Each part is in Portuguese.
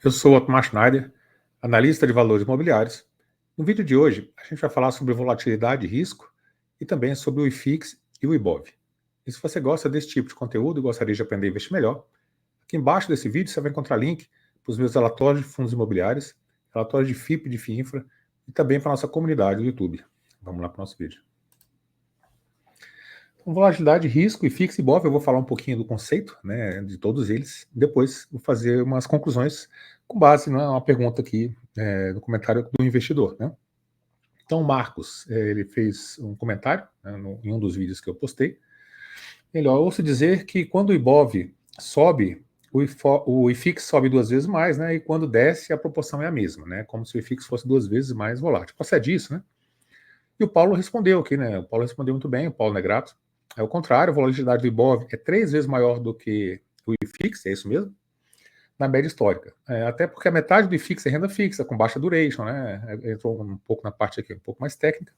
Eu sou o Otmar Schneider, analista de valores imobiliários. No vídeo de hoje, a gente vai falar sobre volatilidade e risco e também sobre o IFIX e o IBOV. E se você gosta desse tipo de conteúdo e gostaria de aprender a investir melhor, aqui embaixo desse vídeo você vai encontrar link para os meus relatórios de fundos imobiliários, relatórios de FIP e de FIINFRA e também para a nossa comunidade do YouTube. Vamos lá para o nosso vídeo. Com volatilidade, risco, IFIX e IBOV, eu vou falar um pouquinho do conceito, né, de todos eles. Depois vou fazer umas conclusões com base numa pergunta aqui no comentário do investidor, né? Então, o Marcos, ele fez um comentário, né, em um dos vídeos que eu postei. Ele, ó, eu ouço dizer que quando o IBOV sobe, o IFIX sobe 2 vezes mais, né? E quando desce, a proporção é a mesma, né? Como se o IFIX fosse 2 vezes mais volátil. Procede isso, né? E o Paulo respondeu aqui, né? O Paulo respondeu muito bem, o Paulo Negrato. É o contrário, a volatilidade do IBOV é 3 vezes maior do que o IFIX, é isso mesmo? Na média histórica. Até porque a metade do IFIX é renda fixa, com baixa duration, né? Entrou um pouco na parte aqui, um pouco mais técnica.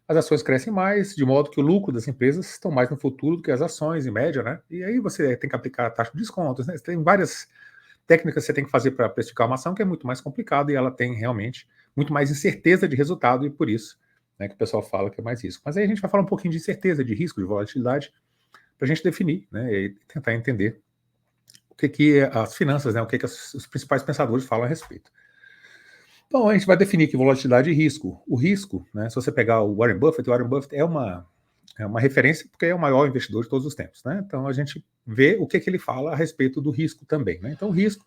As ações crescem mais, de modo que o lucro das empresas estão mais no futuro do que as ações, em média, né? E aí você tem que aplicar a taxa de descontos, né? Tem várias técnicas que você tem que fazer para precificar uma ação, que é muito mais complicada e ela tem realmente muito mais incerteza de resultado, e por isso, né, que o pessoal fala que é mais risco. Mas aí a gente vai falar um pouquinho de incerteza, de risco, de volatilidade, para a gente definir, né, e tentar entender o que as finanças, né, o que os principais pensadores falam a respeito. Então, a gente vai definir aqui volatilidade e risco. O risco, né, se você pegar o Warren Buffett é uma referência porque é o maior investidor de todos os tempos, né? Então, a gente vê o que ele fala a respeito do risco também, né? Então, o risco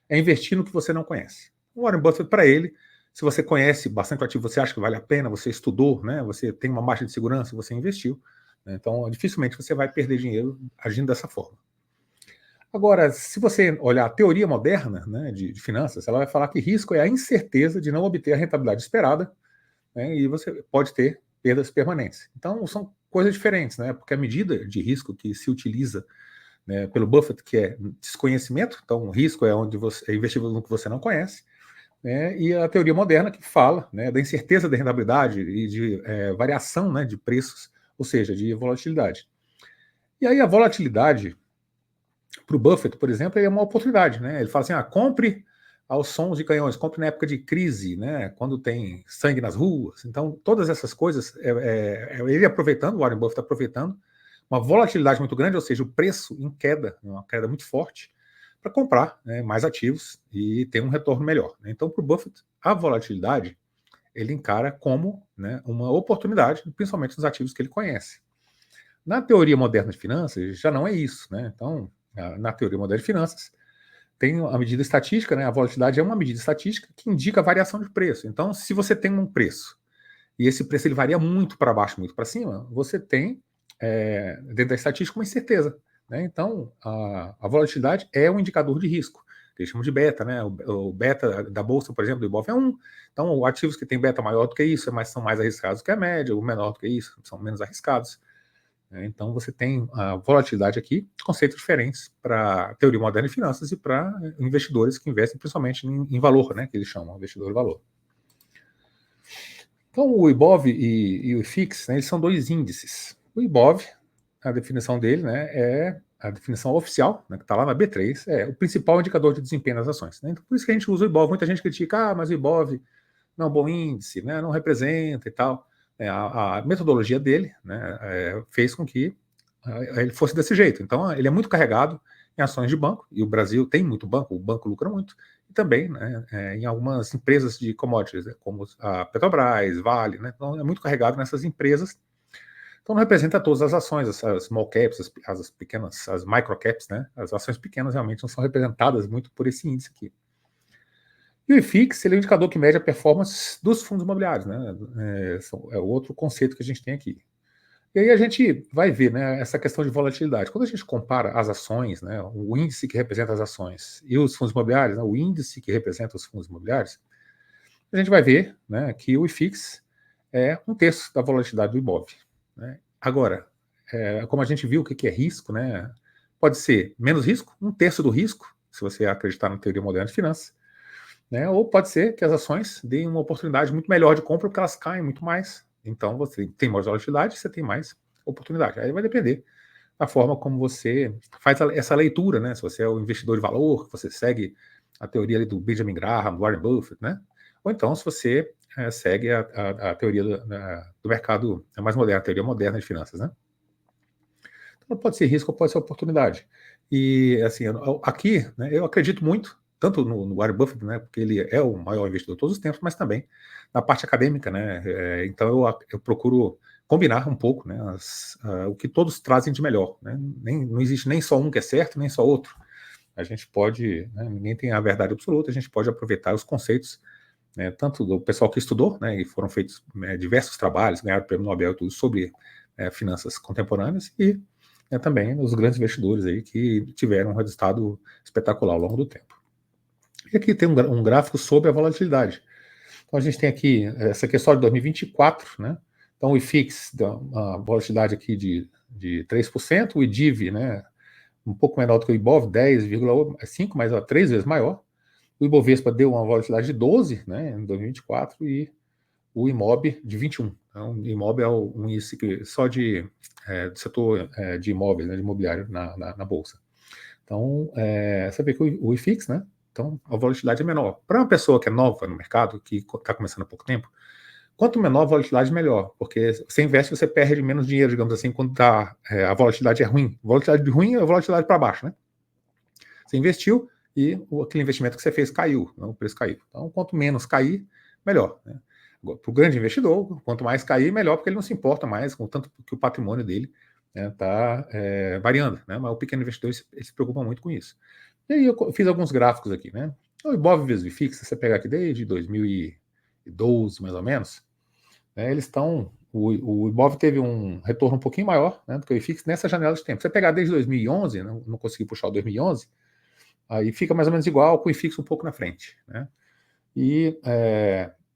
é investir no que você não conhece. O Warren Buffett, para ele, se você conhece bastante o ativo, você acha que vale a pena, você estudou, né? Você tem uma margem de segurança, você investiu, né? Então, dificilmente você vai perder dinheiro agindo dessa forma. Agora, se você olhar a teoria moderna, né, de finanças, ela vai falar que risco é a incerteza de não obter a rentabilidade esperada, né, e você pode ter perdas permanentes. Então, são coisas diferentes, né, porque a medida de risco que se utiliza, né, pelo Buffett, que é desconhecimento, então o risco é onde você é investir no que você não conhece, né, e a teoria moderna que fala, né, da incerteza da rentabilidade e de variação, né, de preços, ou seja, de volatilidade. E aí a volatilidade para o Buffett, por exemplo, é uma oportunidade, né? Ele fala assim, compre aos sons de canhões, compre na época de crise, né? Quando tem sangue nas ruas. Então, todas essas coisas, ele aproveitando, o Warren Buffett aproveitando, uma volatilidade muito grande, ou seja, o preço em queda, uma queda muito forte, para comprar, né, mais ativos e ter um retorno melhor, né? Então, para o Buffett, a volatilidade, ele encara como, né, uma oportunidade, principalmente nos ativos que ele conhece. Na teoria moderna de finanças, já não é isso, né? Então, na teoria moderna de finanças, tem a medida estatística, né? A volatilidade é uma medida estatística que indica a variação de preço. Então, se você tem um preço e esse preço ele varia muito para baixo, muito para cima, você tem, dentro da estatística, uma incerteza, né? Então, a volatilidade é um indicador de risco, que eles chamam de beta, né? O beta da bolsa, por exemplo, do IBOV é 1. Então, ativos que têm beta maior do que isso são mais arriscados que a média, o menor do que isso são menos arriscados. Então, você tem a volatilidade aqui, conceitos diferentes para teoria moderna de finanças e para investidores que investem principalmente em valor, né, que eles chamam, investidor de valor. Então, o IBOV e o IFIX, né, eles são dois índices. O IBOV, a definição dele, né, é a definição oficial, né, que está lá na B3, é o principal indicador de desempenho das ações, né? Então, por isso que a gente usa o IBOV. Muita gente critica, mas o IBOV não é um bom índice, né, não representa e tal. A metodologia dele, né, fez com que ele fosse desse jeito. Então, ele é muito carregado em ações de banco, e o Brasil tem muito banco, o banco lucra muito, e também, né, em algumas empresas de commodities, né, como a Petrobras, Vale, né, então é muito carregado nessas empresas. Então não representa todas as ações, as small caps, as pequenas, as micro caps, né, as ações pequenas realmente não são representadas muito por esse índice aqui. E o IFIX, ele é um indicador que mede a performance dos fundos imobiliários, né? É o outro conceito que a gente tem aqui. E aí a gente vai ver, né, essa questão de volatilidade. Quando a gente compara as ações, né, o índice que representa as ações e os fundos imobiliários, né, o índice que representa os fundos imobiliários, a gente vai ver, né, que o IFIX é 1/3 da volatilidade do IBOV, né? Agora, como a gente viu o que é risco, né, pode ser menos risco, 1/3 do risco, se você acreditar na teoria moderna de finanças, né? Ou pode ser que as ações deem uma oportunidade muito melhor de compra porque elas caem muito mais. Então você tem mais volatilidade, você tem mais oportunidade. Aí vai depender da forma como você faz essa leitura, né? Se você é o investidor de valor, você segue a teoria ali do Benjamin Graham, do Warren Buffett, né? Ou então, se você segue a teoria do mercado mais moderno, a teoria moderna de finanças, né? Então, pode ser risco ou pode ser oportunidade. E, assim, aqui, né, eu acredito muito, tanto no Warren Buffett, né, porque ele é o maior investidor de todos os tempos, mas também na parte acadêmica, né? Então, eu procuro combinar um pouco, né, o que todos trazem de melhor, né? Não existe nem só um que é certo, nem só outro. A gente pode, né, ninguém tem a verdade absoluta, a gente pode aproveitar os conceitos, né, tanto do pessoal que estudou, né, e foram feitos diversos trabalhos, ganharam o prêmio Nobel tudo sobre finanças contemporâneas, e também os grandes investidores aí que tiveram um resultado espetacular ao longo do tempo. E aqui tem um gráfico sobre a volatilidade. Então a gente tem aqui, essa aqui é só de 2024, né? Então o IFIX dá uma volatilidade aqui de 3%, o IDIV, né, um pouco menor do que o IBOV, 10,5, mas 3 vezes maior. O Ibovespa deu uma volatilidade de 12, né, em 2024, e o IMOB de 21. Então, o IMOB é um índice só do setor de imóveis, né, de imobiliário na Bolsa. Então, você vê que o IFIX, né, então a volatilidade é menor. Para uma pessoa que é nova no mercado, que está começando há pouco tempo, quanto menor a volatilidade, melhor, porque você investe, você perde menos dinheiro, digamos assim, quando a volatilidade é ruim. Volatilidade ruim é a volatilidade para baixo, né? Você investiu e aquele investimento que você fez caiu, o preço caiu. Então, quanto menos cair, melhor, né? Para o grande investidor, quanto mais cair, melhor, porque ele não se importa mais com tanto que o patrimônio dele está variando, né? Mas o pequeno investidor ele se preocupa muito com isso. E aí eu fiz alguns gráficos aqui, né? O Ibov vezes o IFIX, se você pegar aqui desde 2012, mais ou menos, eles estão. O Ibov teve um retorno um pouquinho maior, né, do que o IFIX nessa janela de tempo. Se você pegar desde 2011, não consegui puxar o 2011, aí fica mais ou menos igual, com o IFIX um pouco na frente, né? E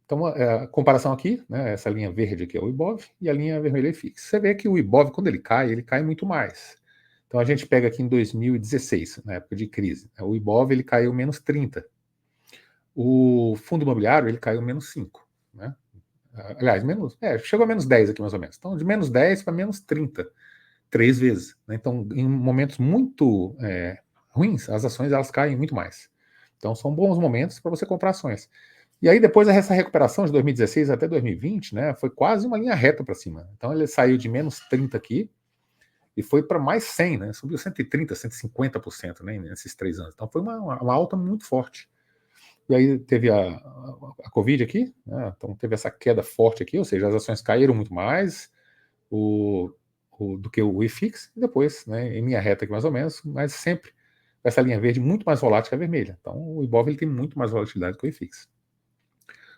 então a comparação aqui, né, essa linha verde aqui é o Ibov e a linha vermelha é o IFIX. Você vê que o Ibov, quando ele cai muito mais. Então a gente pega aqui em 2016, na época de crise, o Ibov ele caiu menos 30. O fundo imobiliário ele caiu menos 5, né? Aliás, chegou a menos 10 aqui mais ou menos. Então, de menos 10 para menos 30, 3 vezes, né? Então, em momentos muito ruins, as ações elas caem muito mais. Então, são bons momentos para você comprar ações. E aí, depois dessa recuperação de 2016 até 2020, né, foi quase uma linha reta para cima. Então, ele saiu de menos 30 aqui e foi para mais 100, né? Subiu 130, 150%, né, nesses 3 anos. Então, foi uma alta muito forte. E aí teve a Covid aqui, né? Então teve essa queda forte aqui, ou seja, as ações caíram muito mais do que o IFIX, e depois, né, em linha reta aqui mais ou menos, mas sempre essa linha verde muito mais volátil que a vermelha. Então o Ibov ele tem muito mais volatilidade que o IFIX.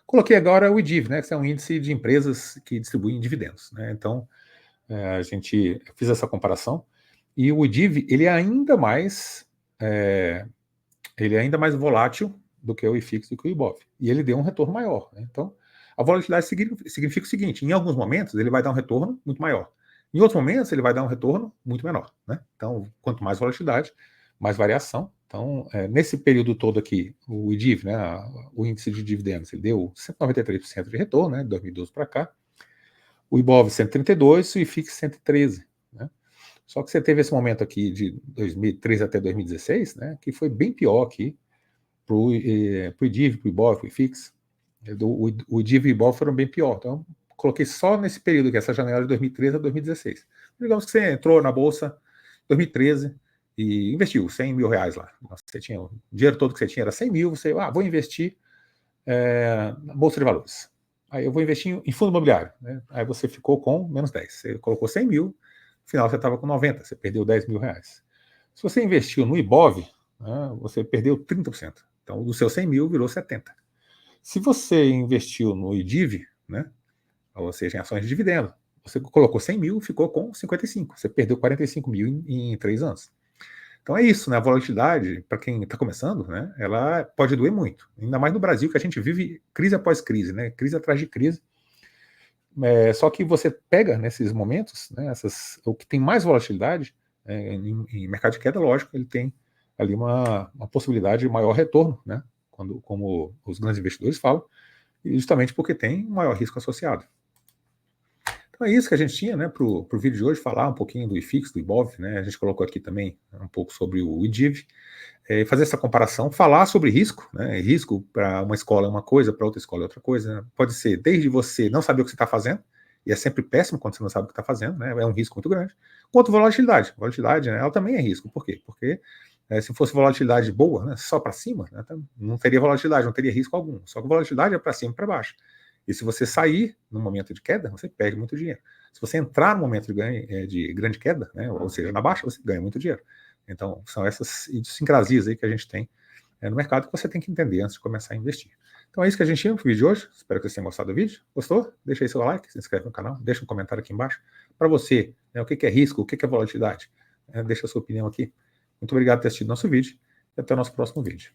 Coloquei agora o IDIV, né, que é um índice de empresas que distribuem dividendos, né? Então eu fiz essa comparação, e o IDIV ele é ainda mais volátil do que o IFIX, do que o IBOV. E ele deu um retorno maior, né? Então, a volatilidade significa o seguinte: em alguns momentos ele vai dar um retorno muito maior. Em outros momentos ele vai dar um retorno muito menor, né? Então, quanto mais volatilidade, mais variação. Então, nesse período todo aqui, o IDIV, né, o índice de dividendos, ele deu 193% de retorno, né, de 2012 para cá. O IBOV 132, o IFIX 113, né? Só que você teve esse momento aqui de 2013 até 2016, né, que foi bem pior aqui para o IDIV, para o IBOV, para o IFIX. O IDIV e o IBOV foram bem pior. Então, coloquei só nesse período, que é essa janela de 2013 a 2016. Digamos que você entrou na Bolsa em 2013 e investiu R$100 mil lá. Você tinha, o dinheiro todo que você tinha era 100 mil, você, vou investir na Bolsa de Valores. Aí eu vou investir em fundo imobiliário, né? Aí você ficou com menos 10. Você colocou 100 mil, no final você estava com 90, você perdeu R$10 mil. Se você investiu no IBOV, né, você perdeu 30%. Então, do seu 100 mil virou 70. Se você investiu no IDIV, né, ou seja, em ações de dividendo, você colocou 100 mil, ficou com 55. Você perdeu 45 mil em 3 anos. Então é isso, né? A volatilidade, para quem está começando, né, ela pode doer muito. Ainda mais no Brasil, que a gente vive crise após crise, né? Crise atrás de crise. Só que você pega nesses momentos, né, o que tem mais volatilidade, em mercado de queda, lógico, ele tem ali uma possibilidade de maior retorno, né, como os grandes investidores falam, justamente porque tem um maior risco associado. Então é isso que a gente tinha, né, para o vídeo de hoje, falar um pouquinho do IFIX, do IBOV, né, a gente colocou aqui também um pouco sobre o IDIV, fazer essa comparação, falar sobre risco, né, risco para uma escola é uma coisa, para outra escola é outra coisa, né? Pode ser desde você não saber o que você está fazendo, e é sempre péssimo quando você não sabe o que está fazendo, né, é um risco muito grande, quanto volatilidade. Volatilidade, né, ela também é risco. Por quê? Porque se fosse volatilidade boa, né, só para cima, né, não teria volatilidade, não teria risco algum. Só que volatilidade é para cima e para baixo. E se você sair no momento de queda, você perde muito dinheiro. Se você entrar no momento de grande queda, né, ou seja, na baixa, você ganha muito dinheiro. Então, são essas idiosincrasias aí que a gente tem no mercado que você tem que entender antes de começar a investir. Então é isso que a gente tinha no vídeo de hoje. Espero que vocês tenham gostado do vídeo. Gostou? Deixa aí seu like, se inscreve no canal, deixa um comentário aqui embaixo. Para você, né, o que é risco, o que é volatilidade? Deixa a sua opinião aqui. Muito obrigado por ter assistido nosso vídeo e até o nosso próximo vídeo.